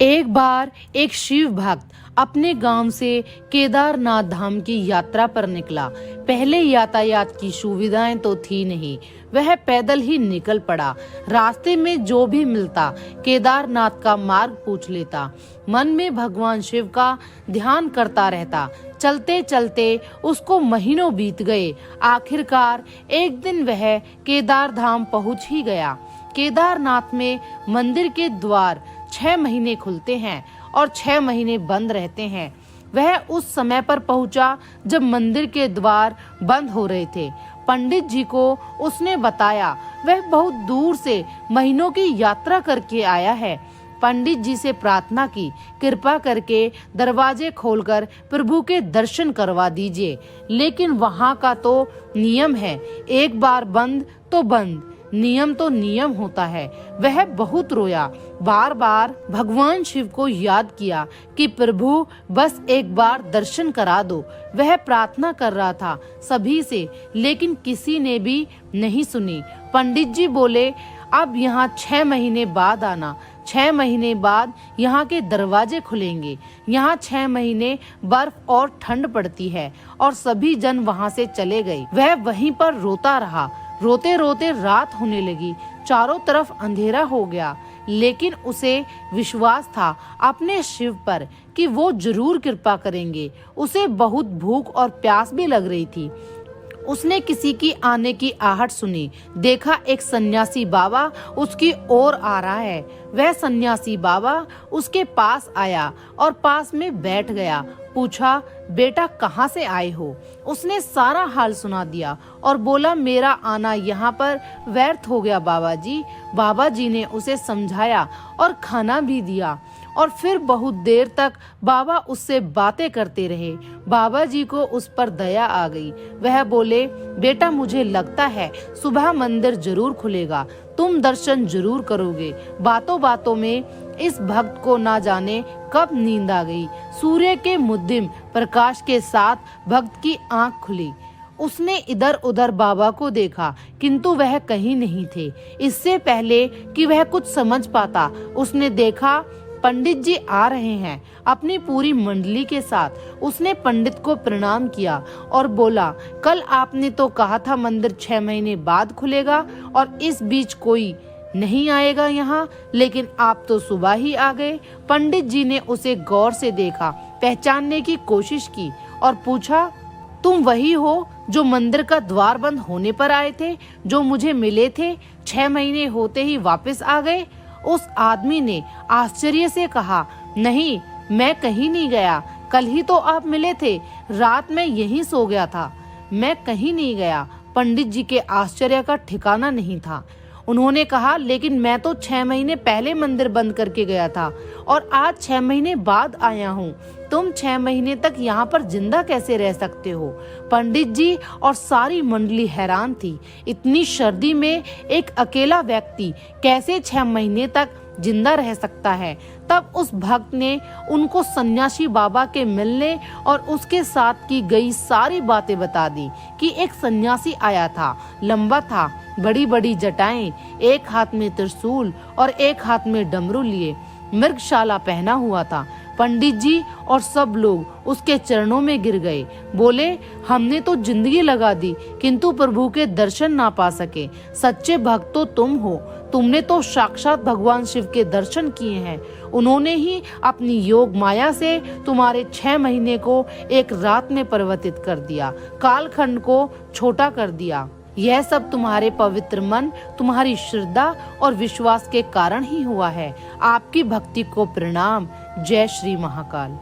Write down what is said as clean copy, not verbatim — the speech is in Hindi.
एक बार एक शिव भक्त अपने गांव से केदारनाथ धाम की यात्रा पर निकला। पहले यातायात की सुविधाएं तो थी नहीं, वह पैदल ही निकल पड़ा। रास्ते में जो भी मिलता केदारनाथ का मार्ग पूछ लेता। मन में भगवान शिव का ध्यान करता रहता। चलते चलते उसको महीनों बीत गए। आखिरकार एक दिन वह केदार धाम पहुंच ही गया। केदारनाथ में मंदिर के द्वार 6 महीने खुलते हैं और 6 महीने बंद रहते हैं। वह उस समय पर पहुंचा जब मंदिर के द्वार बंद हो रहे थे। पंडित जी को उसने बताया वह बहुत दूर से महीनों की यात्रा करके आया है। पंडित जी से प्रार्थना की, कृपा करके दरवाजे खोलकर प्रभु के दर्शन करवा दीजिए। लेकिन वहाँ का तो नियम है, एक बार बंद तो बंद, नियम तो नियम होता है। वह बहुत रोया, बार बार भगवान शिव को याद किया कि प्रभु बस एक बार दर्शन करा दो। वह प्रार्थना कर रहा था सभी से, लेकिन किसी ने भी नहीं सुनी। पंडित जी बोले, अब यहाँ 6 महीने बाद आना। 6 महीने बाद यहाँ के दरवाजे खुलेंगे। यहाँ 6 महीने बर्फ और ठंड पड़ती है। और सभी जन वहाँ से चले गए। वह वहीं पर रोता रहा। रोते रोते रात होने लगी, चारों तरफ अंधेरा हो गया। लेकिन उसे विश्वास था अपने शिव पर कि वो जरूर कृपा करेंगे। उसे बहुत भूख और प्यास भी लग रही थी। उसने किसी की आने की आहट सुनी। देखा एक सन्यासी बाबा उसकी ओर आ रहा है। वह सन्यासी बाबा उसके पास आया और पास में बैठ गया। पूछा, बेटा कहाँ से आए हो? उसने सारा हाल सुना दिया और बोला, मेरा आना यहाँ पर व्यर्थ हो गया बाबा जी। बाबा जी ने उसे समझाया और खाना भी दिया। और फिर बहुत देर तक बाबा उससे बातें करते रहे। बाबा जी को उस पर दया आ गई। वह बोले, बेटा मुझे लगता है सुबह मंदिर जरूर खुलेगा, तुम दर्शन जरूर करोगे। बातों बातों में इस भक्त को ना जाने कब नींद आ गई। सूर्य के मुद्दिम प्रकाश के साथ भक्त की आंख खुली। उसने इधर उधर बाबा को देखा, किंतु वह कहीं नहीं थे। इससे पहले कि वह कुछ समझ पाता, उसने देखा पंडित जी आ रहे हैं अपनी पूरी मंडली के साथ। उसने पंडित को प्रणाम किया और बोला, कल आपने तो कहा था मंदिर 6 महीने बाद खुलेगा और इस बीच कोई नहीं आएगा यहाँ, लेकिन आप तो सुबह ही आ गए। पंडित जी ने उसे गौर से देखा, पहचानने की कोशिश की और पूछा, तुम वही हो जो मंदिर का द्वार बंद होने पर आए थे, जो मुझे मिले थे, 6 महीने होते ही वापस आ गए? उस आदमी ने आश्चर्य से कहा, नहीं, मैं कहीं नहीं गया। कल ही तो आप मिले थे, रात में यहीं सो गया था। मैं कहीं नहीं गया। पंडित जी के आश्चर्य का ठिकाना नहीं था। उन्होंने कहा, लेकिन मैं तो 6 महीने पहले मंदिर बंद करके गया था और आज 6 महीने बाद आया हूँ। तुम 6 महीने तक यहाँ पर जिंदा कैसे रह सकते हो? पंडित जी और सारी मंडली हैरान थी। इतनी सर्दी में एक अकेला व्यक्ति कैसे 6 महीने तक जिंदा रह सकता है? तब उस भक्त ने उनको सन्यासी बाबा के मिलने और उसके साथ की गई सारी बातें बता दी कि एक सन्यासी आया था, लंबा था, बड़ी बड़ी जटाएं, एक हाथ में त्रिशूल और एक हाथ में डमरू लिए, मृगशाला पहना हुआ था। पंडित जी और सब लोग उसके चरणों में गिर गए। बोले, हमने तो जिंदगी लगा दी किंतु प्रभु के दर्शन ना पा सके। सच्चे भक्त तो तुम हो। तुमने तो साक्षात भगवान शिव के दर्शन किए हैं। उन्होंने ही अपनी योग माया से तुम्हारे 6 महीने को एक रात में परिवर्तित कर दिया, कालखंड को छोटा कर दिया। यह सब तुम्हारे पवित्र मन, तुम्हारी श्रद्धा और विश्वास के कारण ही हुआ है। आपकी भक्ति को प्रणाम। जय श्री महाकाल।